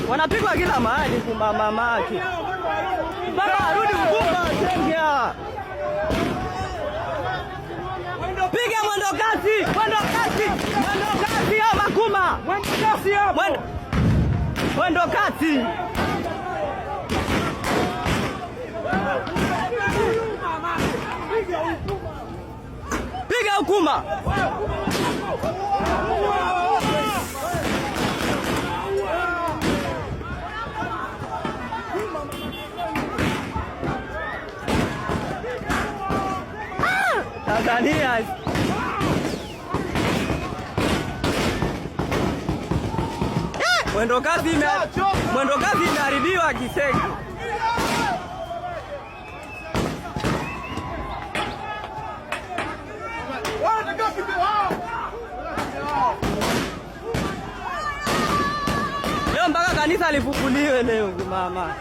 wanapigwa kila mahali mamake mpaka arudi Mkumba Tengea. Piga mwendo kasi, mwendo kasi, mwendo kasi ya Makuma, mwendo kasi hapo, mwendo kasi. Piga Hukuma. Tanzania. Mwendo kasi imeharibiwa Kiseki. Leo mpaka kanisa lifufuliwe leo mama.